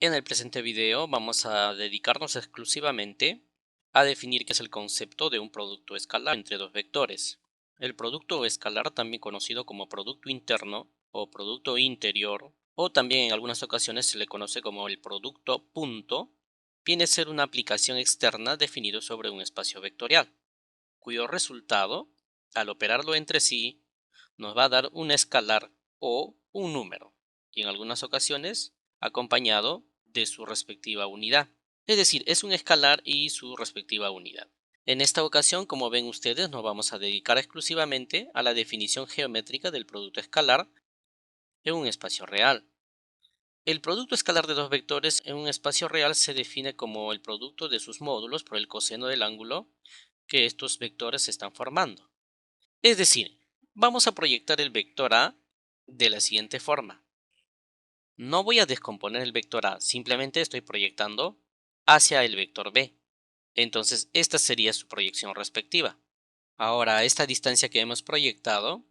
En el presente video vamos a dedicarnos exclusivamente a definir qué es el concepto de un producto escalar entre dos vectores. El producto escalar, también conocido como producto interno o producto interior, o también en algunas ocasiones se le conoce como el producto punto, viene a ser una aplicación externa definida sobre un espacio vectorial, cuyo resultado, al operarlo entre sí, nos va a dar un escalar o un número, y en algunas ocasiones acompañado de su respectiva unidad. Es decir, es un escalar y su respectiva unidad. En esta ocasión, como ven ustedes, nos vamos a dedicar exclusivamente a la definición geométrica del producto escalar en un espacio real. El producto escalar de dos vectores en un espacio real se define como el producto de sus módulos por el coseno del ángulo que estos vectores están formando. Es decir, vamos a proyectar el vector A de la siguiente forma. No voy a descomponer el vector A, simplemente estoy proyectando hacia el vector B. Entonces, esta sería su proyección respectiva. Ahora, a esta distancia que hemos proyectado,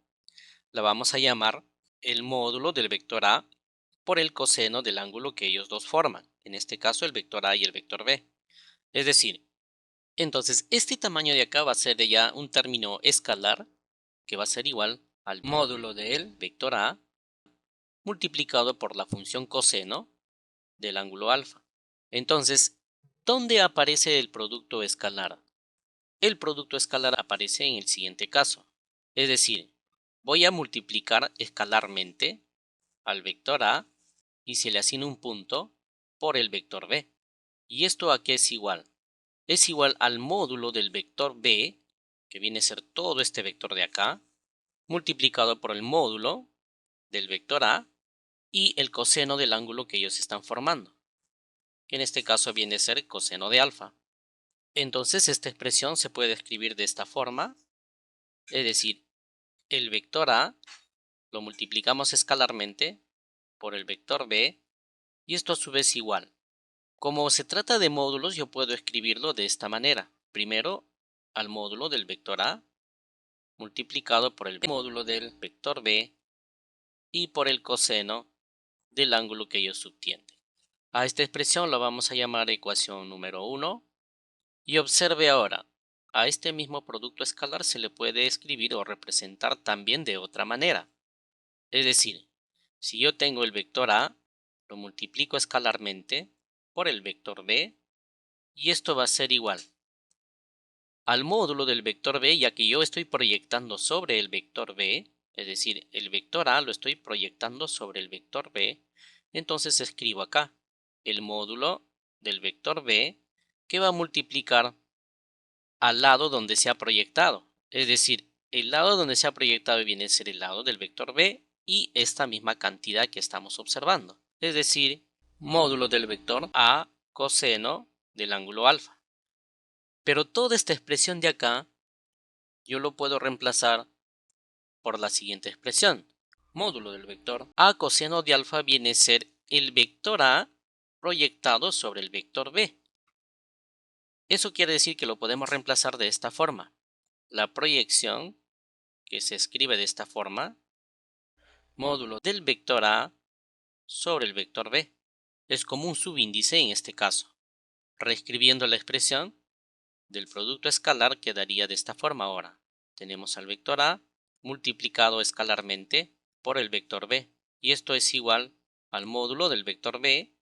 la vamos a llamar el módulo del vector A por el coseno del ángulo que ellos dos forman, en este caso el vector A y el vector B. Es decir, entonces este tamaño de acá va a ser ya un término escalar que va a ser igual al módulo del vector A multiplicado por la función coseno del ángulo alfa. Entonces, ¿dónde aparece el producto escalar? El producto escalar aparece en el siguiente caso. Es decir, voy a multiplicar escalarmente al vector A y se le asigna un punto por el vector B. ¿Y esto a qué es igual? Es igual al módulo del vector B, que viene a ser todo este vector de acá, multiplicado por el módulo del vector A y el coseno del ángulo que ellos están formando, que en este caso viene a ser coseno de alfa. Entonces esta expresión se puede escribir de esta forma, es decir, el vector A lo multiplicamos escalarmente por el vector B y esto a su vez igual. Como se trata de módulos, yo puedo escribirlo de esta manera. Primero, al módulo del vector A multiplicado por el módulo del vector B y por el coseno del ángulo que ellos subtienden. A esta expresión la vamos a llamar ecuación número 1 y observe ahora, a este mismo producto escalar se le puede escribir o representar también de otra manera. Es decir, si yo tengo el vector A, lo multiplico escalarmente por el vector B y esto va a ser igual al módulo del vector B, ya que yo estoy proyectando sobre el vector B, es decir, el vector A lo estoy proyectando sobre el vector B, entonces escribo acá el módulo del vector B que va a multiplicar al lado donde se ha proyectado. Es decir, el lado donde se ha proyectado viene a ser el lado del vector B y esta misma cantidad que estamos observando. Es decir, módulo del vector A coseno del ángulo alfa. Pero toda esta expresión de acá yo lo puedo reemplazar por la siguiente expresión. Módulo del vector A coseno de alfa viene a ser el vector A proyectado sobre el vector B. Eso quiere decir que lo podemos reemplazar de esta forma. La proyección, que se escribe de esta forma, módulo del vector A sobre el vector B. Es como un subíndice en este caso. Reescribiendo la expresión del producto escalar quedaría de esta forma ahora. Tenemos al vector A multiplicado escalarmente por el vector B. Y esto es igual al módulo del vector B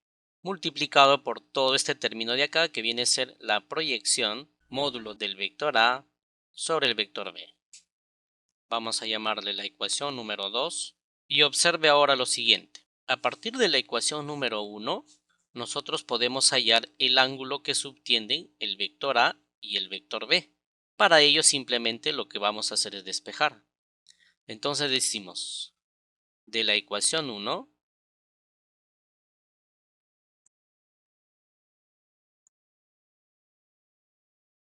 multiplicado por todo este término de acá que viene a ser la proyección módulo del vector A sobre el vector B. Vamos a llamarle la ecuación número 2 y observe ahora lo siguiente. A partir de la ecuación número 1, nosotros podemos hallar el ángulo que subtienden el vector A y el vector B. Para ello simplemente lo que vamos a hacer es despejar. Entonces decimos, de la ecuación 1,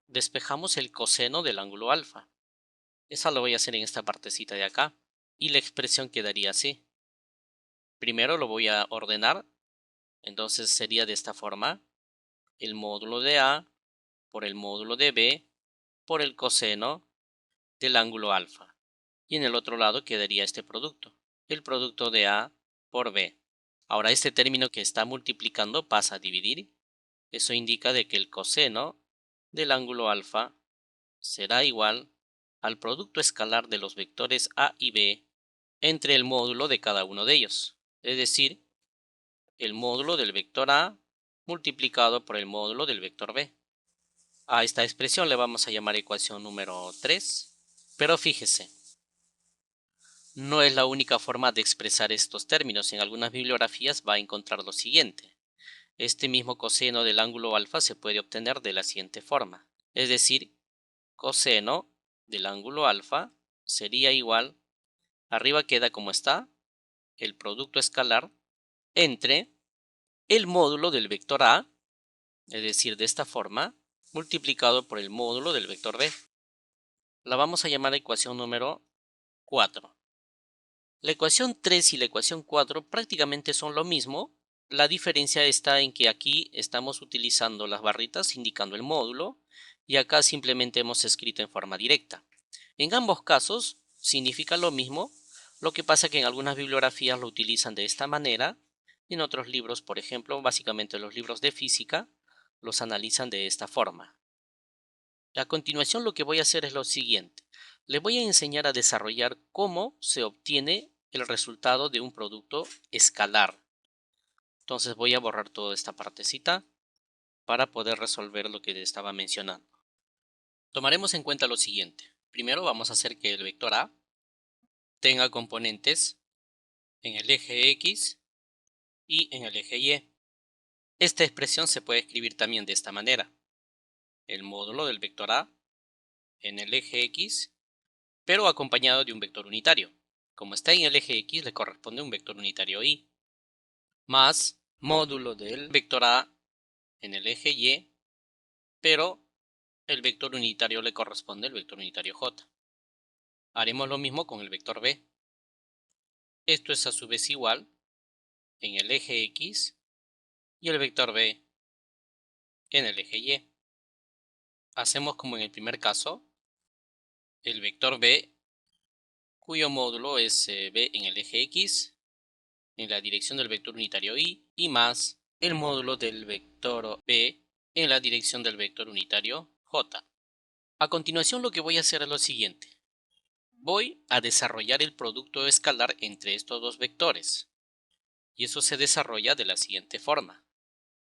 despejamos el coseno del ángulo alfa. Eso lo voy a hacer en esta partecita de acá. Y la expresión quedaría así. Primero lo voy a ordenar. Entonces sería de esta forma. El módulo de A por el módulo de B por el coseno del ángulo alfa. Y en el otro lado quedaría este producto. El producto de A por B. Ahora este término que está multiplicando pasa a dividir. Eso indica de que el coseno del ángulo alfa será igual al producto escalar de los vectores a y b entre el módulo de cada uno de ellos. Es decir, el módulo del vector a multiplicado por el módulo del vector b. A esta expresión le vamos a llamar ecuación número 3. Pero fíjese, no es la única forma de expresar estos términos. En algunas bibliografías va a encontrar lo siguiente. Este mismo coseno del ángulo alfa se puede obtener de la siguiente forma. Es decir, coseno del ángulo alfa sería igual, arriba queda como está, el producto escalar entre el módulo del vector a, es decir, de esta forma, multiplicado por el módulo del vector b. La vamos a llamar ecuación número 4. La ecuación 3 y la ecuación 4 prácticamente son lo mismo. La diferencia está en que aquí estamos utilizando las barritas indicando el módulo y acá simplemente hemos escrito en forma directa. En ambos casos significa lo mismo, lo que pasa que en algunas bibliografías lo utilizan de esta manera y en otros libros, por ejemplo, básicamente los libros de física, los analizan de esta forma. A continuación lo que voy a hacer es lo siguiente. Les voy a enseñar a desarrollar cómo se obtiene el resultado de un producto escalar. Entonces voy a borrar toda esta partecita para poder resolver lo que estaba mencionando. Tomaremos en cuenta lo siguiente. Primero vamos a hacer que el vector A tenga componentes en el eje X y en el eje Y. Esta expresión se puede escribir también de esta manera. El módulo del vector A en el eje X, pero acompañado de un vector unitario. Como está en el eje X, le corresponde un vector unitario Y, más módulo del vector A en el eje Y, pero el vector unitario le corresponde el vector unitario J. Haremos lo mismo con el vector B. Esto es a su vez igual en el eje X y el vector B en el eje Y. Hacemos como en el primer caso, el vector B, cuyo módulo es B en el eje X, en la dirección del vector unitario y más el módulo del vector B en la dirección del vector unitario J. A continuación lo que voy a hacer es lo siguiente. Voy a desarrollar el producto escalar entre estos dos vectores. Y eso se desarrolla de la siguiente forma.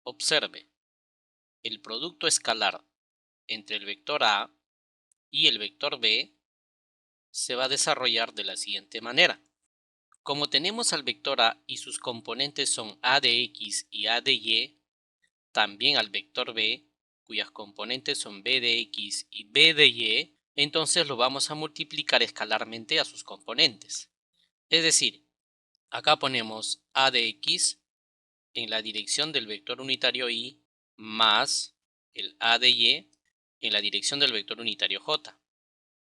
Observe, el producto escalar entre el vector A y el vector B se va a desarrollar de la siguiente manera. Como tenemos al vector A y sus componentes son A de X y A de Y, también al vector B, cuyas componentes son B de X y B de Y, entonces lo vamos a multiplicar escalarmente a sus componentes. Es decir, acá ponemos A de X en la dirección del vector unitario Y más el A de Y en la dirección del vector unitario J.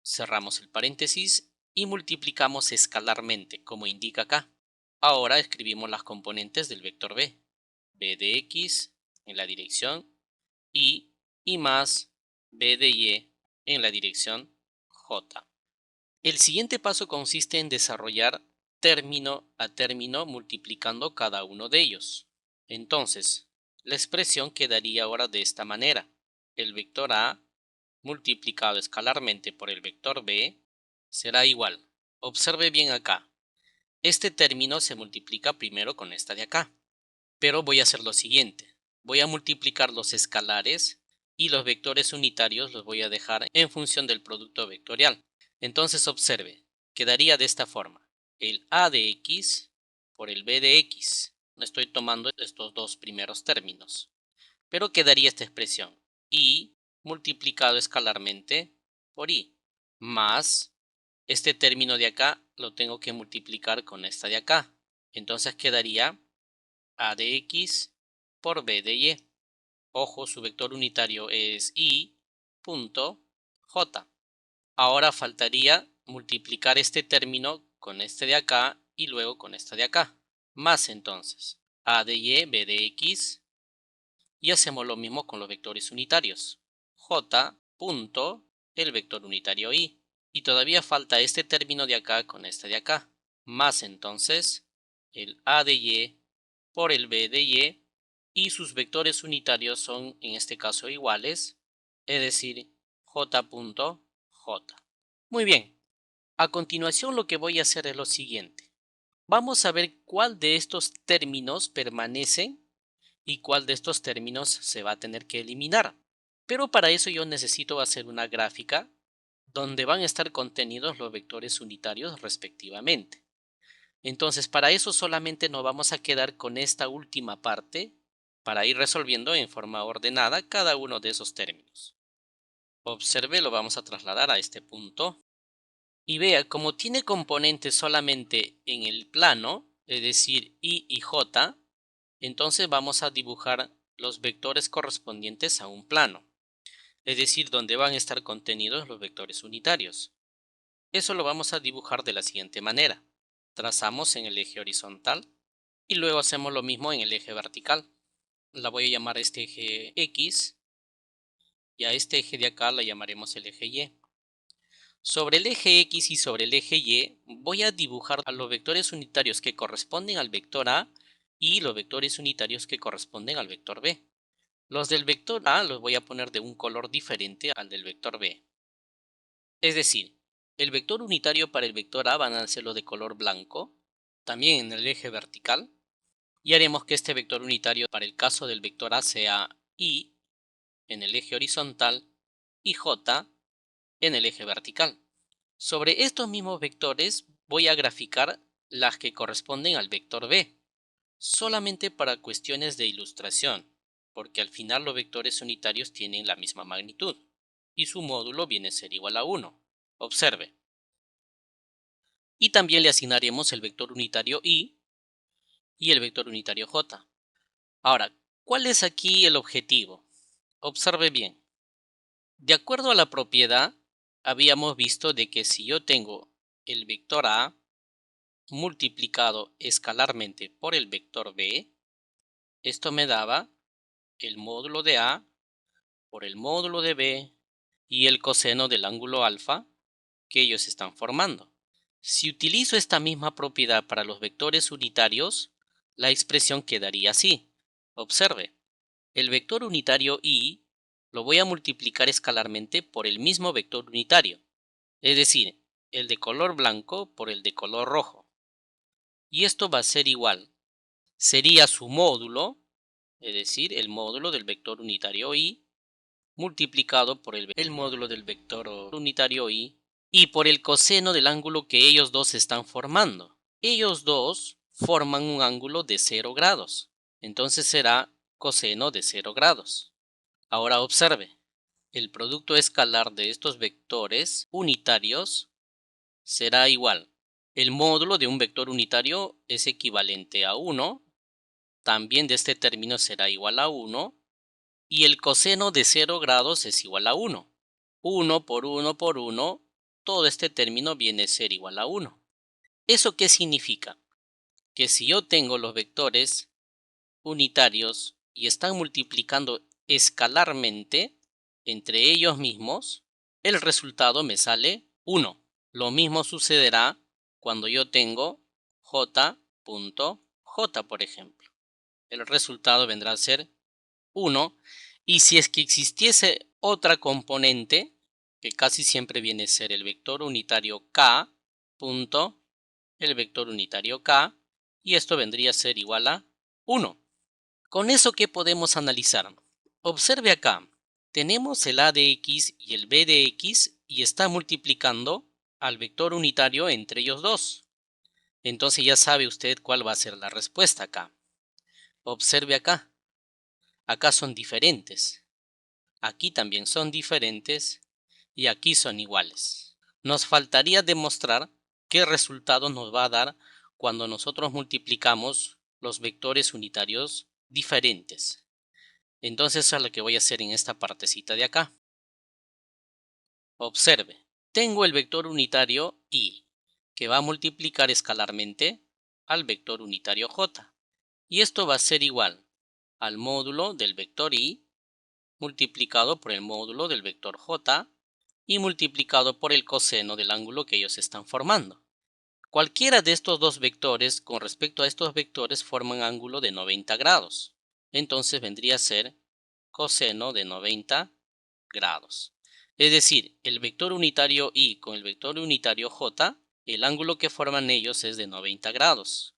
Cerramos el paréntesis y multiplicamos escalarmente, como indica acá. Ahora escribimos las componentes del vector B. B de X en la dirección Y más B de Y en la dirección J. El siguiente paso consiste en desarrollar término a término multiplicando cada uno de ellos. Entonces, la expresión quedaría ahora de esta manera. El vector A multiplicado escalarmente por el vector B será igual. Observe bien acá. Este término se multiplica primero con esta de acá. Pero voy a hacer lo siguiente. Voy a multiplicar los escalares y los vectores unitarios los voy a dejar en función del producto vectorial. Entonces observe, quedaría de esta forma. El A de X por el B de X. No estoy tomando estos dos primeros términos. Pero quedaría esta expresión. Y multiplicado escalarmente por Y. Más este término de acá lo tengo que multiplicar con esta de acá. Entonces quedaría A de X por B de Y. Ojo, su vector unitario es Y punto J. Ahora faltaría multiplicar este término con este de acá y luego con este de acá. Más entonces A de Y, B de X. Y hacemos lo mismo con los vectores unitarios. J punto el vector unitario Y. Y todavía falta este término de acá con este de acá. Más entonces el A de Y por el b de y sus vectores unitarios son en este caso iguales, es decir, j.j. Muy bien, a continuación lo que voy a hacer es lo siguiente. Vamos a ver cuál de estos términos permanece y cuál de estos términos se va a tener que eliminar. Pero para eso yo necesito hacer una gráfica donde van a estar contenidos los vectores unitarios respectivamente. Entonces, para eso solamente nos vamos a quedar con esta última parte para ir resolviendo en forma ordenada cada uno de esos términos. Observe, lo vamos a trasladar a este punto. Y vea, como tiene componentes solamente en el plano, es decir, y j, entonces vamos a dibujar los vectores correspondientes a un plano, es decir, donde van a estar contenidos los vectores unitarios. Eso lo vamos a dibujar de la siguiente manera. Trazamos en el eje horizontal y luego hacemos lo mismo en el eje vertical. La voy a llamar este eje X y a este eje de acá la llamaremos el eje Y. Sobre el eje X y sobre el eje Y voy a dibujar a los vectores unitarios que corresponden al vector A y los vectores unitarios que corresponden al vector B. Los del vector A los voy a poner de un color diferente al del vector B. Es decir, el vector unitario para el vector A van a ser los de color blanco, también en el eje vertical, y haremos que este vector unitario para el caso del vector A sea Y en el eje horizontal y J en el eje vertical. Sobre estos mismos vectores voy a graficar las que corresponden al vector B, solamente para cuestiones de ilustración, porque al final los vectores unitarios tienen la misma magnitud y su módulo viene a ser igual a 1. Observe. Y también le asignaremos el vector unitario y el vector unitario j. Ahora, ¿cuál es aquí el objetivo? Observe bien. De acuerdo a la propiedad, habíamos visto de que si yo tengo el vector a multiplicado escalarmente por el vector b, esto me daba el módulo de a por el módulo de b y el coseno del ángulo alfa que ellos están formando. Si utilizo esta misma propiedad para los vectores unitarios, la expresión quedaría así. Observe, el vector unitario y lo voy a multiplicar escalarmente por el mismo vector unitario, es decir, el de color blanco por el de color rojo. Y esto va a ser igual. Sería su módulo, es decir, el módulo del vector unitario y multiplicado por el módulo del vector unitario y por el coseno del ángulo que ellos dos están formando. Ellos dos forman un ángulo de 0 grados. Entonces será coseno de 0 grados. Ahora observe, el producto escalar de estos vectores unitarios será igual. El módulo de un vector unitario es equivalente a 1. También de este término será igual a 1. Y el coseno de 0 grados es igual a 1. 1 por 1 por 1, todo este término viene a ser igual a 1. ¿Eso qué significa? Que si yo tengo los vectores unitarios y están multiplicando escalarmente entre ellos mismos, el resultado me sale 1. Lo mismo sucederá cuando yo tengo j.j, por ejemplo. El resultado vendrá a ser 1. Y si es que existiese otra componente, que casi siempre viene a ser el vector unitario k, el vector unitario k, y esto vendría a ser igual a 1. ¿Con eso qué podemos analizar? Observe acá, tenemos el a de x y el b de x y está multiplicando al vector unitario entre ellos dos. Entonces ya sabe usted cuál va a ser la respuesta acá. Observe acá. Acá son diferentes. Aquí también son diferentes y aquí son iguales. Nos faltaría demostrar qué resultado nos va a dar cuando nosotros multiplicamos los vectores unitarios diferentes. Entonces eso es lo que voy a hacer en esta partecita de acá. Observe, tengo el vector unitario y, que va a multiplicar escalarmente al vector unitario j. Y esto va a ser igual al módulo del vector y multiplicado por el módulo del vector j y multiplicado por el coseno del ángulo que ellos están formando. Cualquiera de estos dos vectores con respecto a estos vectores forman ángulo de 90 grados. Entonces vendría a ser coseno de 90 grados. Es decir, el vector unitario y con el vector unitario j, el ángulo que forman ellos es de 90 grados.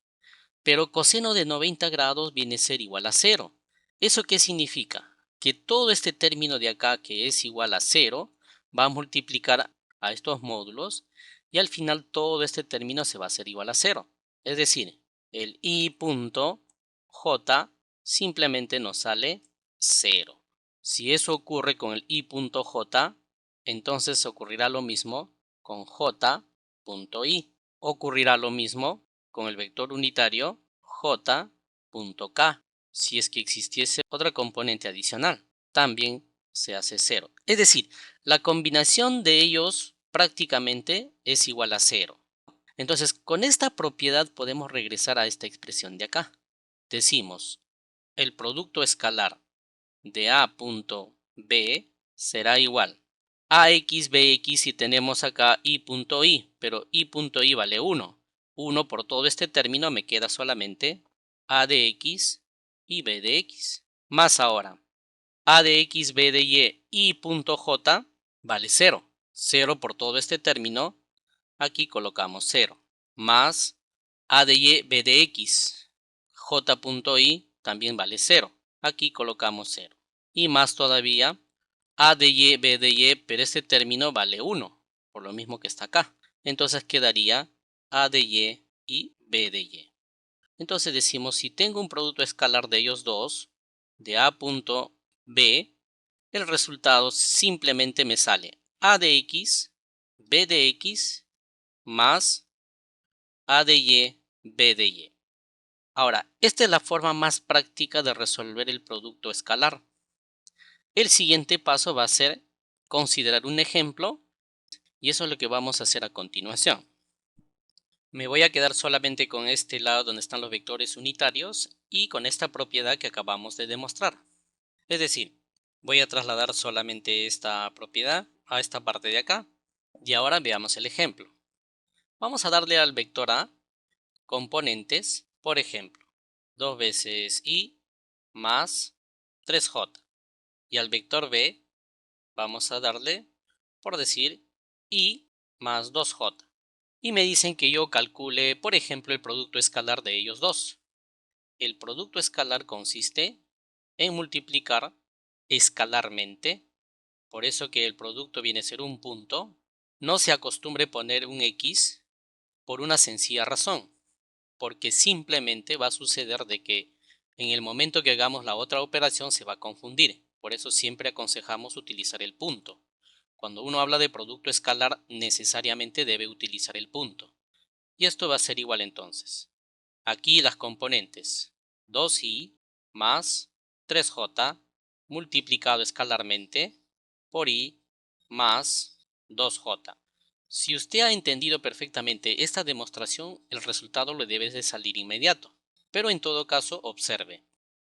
Pero coseno de 90 grados viene a ser igual a 0. ¿Eso qué significa? Que todo este término de acá que es igual a 0 va a multiplicar a estos módulos y al final todo este término se va a hacer igual a 0. Es decir, el i punto j simplemente nos sale 0. Si eso ocurre con el i punto j, entonces ocurrirá lo mismo con j punto i. Ocurrirá lo mismo con el vector unitario j.k. Si es que existiese otra componente adicional, también se hace 0. Es decir, la combinación de ellos prácticamente es igual a 0. Entonces, con esta propiedad podemos regresar a esta expresión de acá. Decimos, el producto escalar de a punto b será igual a x bx si tenemos acá i punto i, pero i punto i vale 1. 1 por todo este término me queda solamente a de x y b de x. Más ahora, a de x, b de y, i punto j vale 0. 0 por todo este término, aquí colocamos 0. Más a de y, b de x, j punto i también vale 0. Aquí colocamos 0. Y más todavía, a de y, b de y, pero este término vale 1, por lo mismo que está acá. Entonces quedaría a de y b de y. Entonces decimos, si tengo un producto escalar de ellos dos, de a punto b, el resultado simplemente me sale a de x, b de x, más a de y, b de y. Ahora, esta es la forma más práctica de resolver el producto escalar. El siguiente paso va a ser considerar un ejemplo y eso es lo que vamos a hacer a continuación. Me voy a quedar solamente con este lado donde están los vectores unitarios y con esta propiedad que acabamos de demostrar. Es decir, voy a trasladar solamente esta propiedad a esta parte de acá. Y ahora veamos el ejemplo. Vamos a darle al vector A componentes, por ejemplo, 2 veces i más 3j. Y al vector B vamos a darle, por decir, i más 2j. Y me dicen que yo calcule, por ejemplo, el producto escalar de ellos dos. El producto escalar consiste en multiplicar escalarmente, por eso que el producto viene a ser un punto. No se acostumbre poner un x por una sencilla razón, porque simplemente va a suceder de que en el momento que hagamos la otra operación se va a confundir. Por eso siempre aconsejamos utilizar el punto. Cuando uno habla de producto escalar, necesariamente debe utilizar el punto. Y esto va a ser igual entonces. Aquí las componentes 2i más 3j multiplicado escalarmente por i más 2j. Si usted ha entendido perfectamente esta demostración, el resultado le debe de salir inmediato. Pero en todo caso, observe.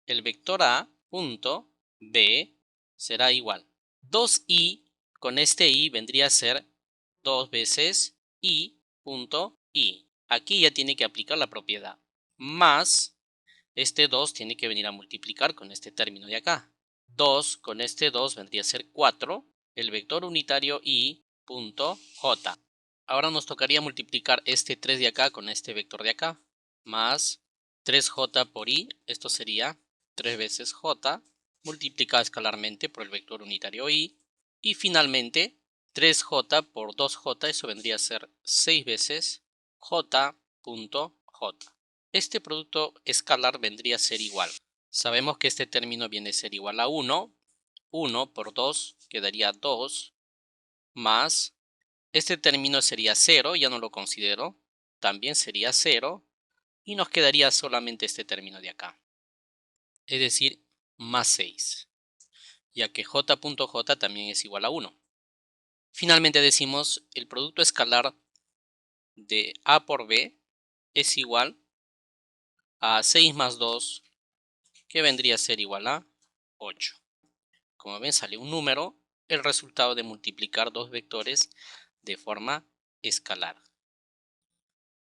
El vector a punto b será igual. 2i con este i vendría a ser 2 veces i punto i. Aquí ya tiene que aplicar la propiedad. Más este 2 tiene que venir a multiplicar con este término de acá. 2 con este 2 vendría a ser 4. El vector unitario i punto j. Ahora nos tocaría multiplicar este 3 de acá con este vector de acá. Más 3j por i. Esto sería 3 veces j multiplicado escalarmente por el vector unitario i. Y finalmente 3j por 2j. Eso vendría a ser 6 veces j punto j. Este producto escalar vendría a ser igual. Sabemos que este término viene a ser igual a 1. 1 por 2 quedaría 2 más este término sería 0, ya no lo considero. También sería 0 y nos quedaría solamente este término de acá. Es decir, más 6, ya que j.j también es igual a 1. Finalmente decimos el producto escalar de a por b es igual a 6 más 2, que vendría a ser igual a 8. Como ven, sale un número, el resultado de multiplicar dos vectores de forma escalar.